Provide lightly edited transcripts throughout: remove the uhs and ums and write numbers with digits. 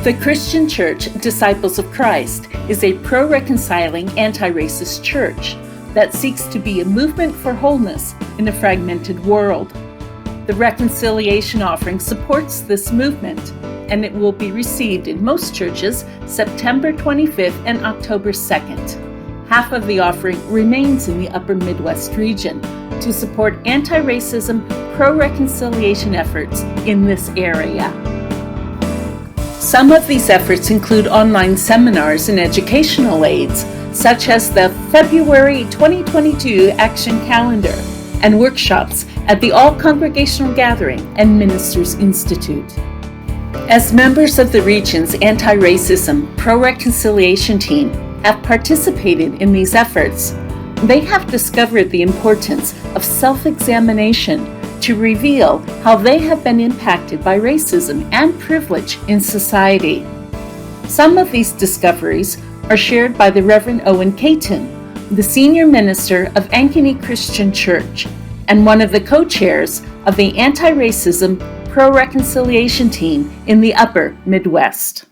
The Christian Church Disciples of Christ is a pro-reconciling, anti-racist church that seeks to be a movement for wholeness in a fragmented world. The Reconciliation offering supports this movement, and it will be received in most churches September 25th and October 2nd. Half of the offering remains in the Upper Midwest region to support anti-racism, pro-reconciliation efforts in this area. Some of these efforts include online seminars and educational aids, such as the February 2022 Action Calendar and workshops at the All Congregational Gathering and Ministers Institute. As members of the region's anti-racism, pro-reconciliation team have participated in these efforts, they have discovered the importance of self-examination to reveal how they have been impacted by racism and privilege in society. Some of these discoveries are shared by the Reverend Owen Caton, the senior minister of Ankeny Christian Church and one of the co-chairs of the anti-racism pro-reconciliation team in the Upper Midwest.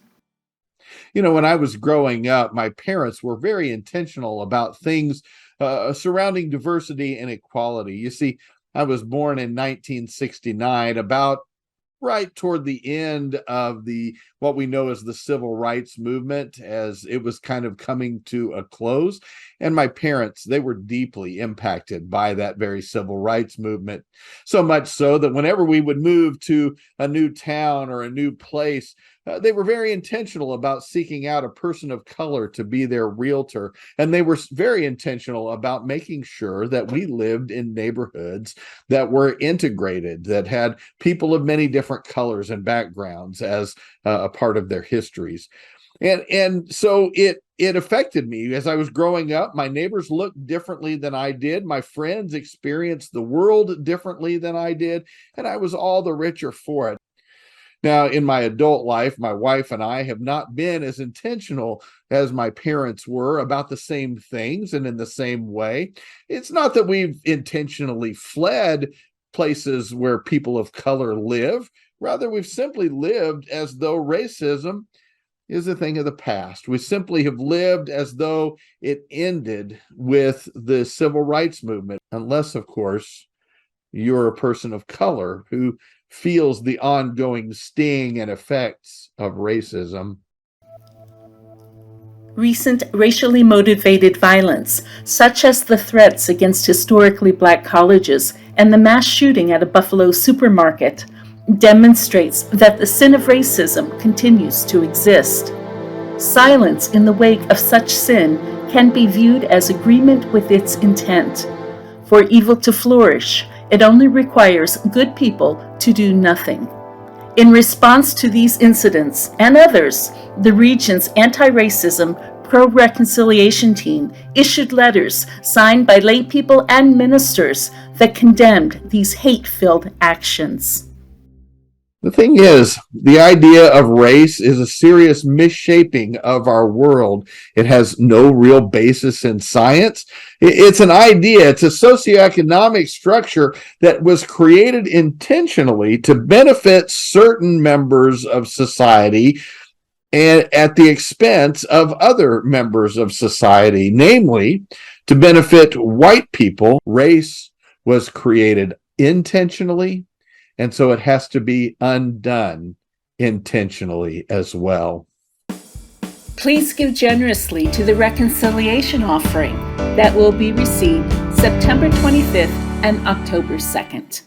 You know, when I was growing up, my parents were very intentional about things surrounding diversity and equality. You see, I was born in 1969, about right toward the end of what we know as the civil rights movement, as it was kind of coming to a close. And my parents, they were deeply impacted by that very civil rights movement, so much so that whenever we would move to a new town or a new place, they were very intentional about seeking out a person of color to be their realtor. And they were very intentional about making sure that we lived in neighborhoods that were integrated, that had people of many different colors and backgrounds as a part of their histories. And so it affected me as I was growing up. My neighbors looked differently than I did. My friends experienced the world differently than I did, and I was all the richer for it. Now, in my adult life, my wife and I have not been as intentional as my parents were about the same things and in the same way. It's not that we've intentionally fled places where people of color live. Rather, we've simply lived as though racism is a thing of the past. We simply have lived as though it ended with the civil rights movement, unless, of course, you're a person of color who feels the ongoing sting and effects of racism. Recent racially motivated violence, such as the threats against historically black colleges and the mass shooting at a Buffalo supermarket, demonstrates that the sin of racism continues to exist. Silence in the wake of such sin can be viewed as agreement with its intent. For evil to flourish, it only requires good people to do nothing. In response to these incidents and others, the region's anti-racism pro-reconciliation team issued letters signed by lay people and ministers that condemned these hate-filled actions. The thing is, the idea of race is a serious misshaping of our world. It has no real basis in science. It's an idea, it's a socioeconomic structure that was created intentionally to benefit certain members of society and at the expense of other members of society, namely to benefit white people. Race was created intentionally, and so it has to be undone intentionally as well. Please give generously to the Reconciliation offering that will be received September 25th and October 2nd.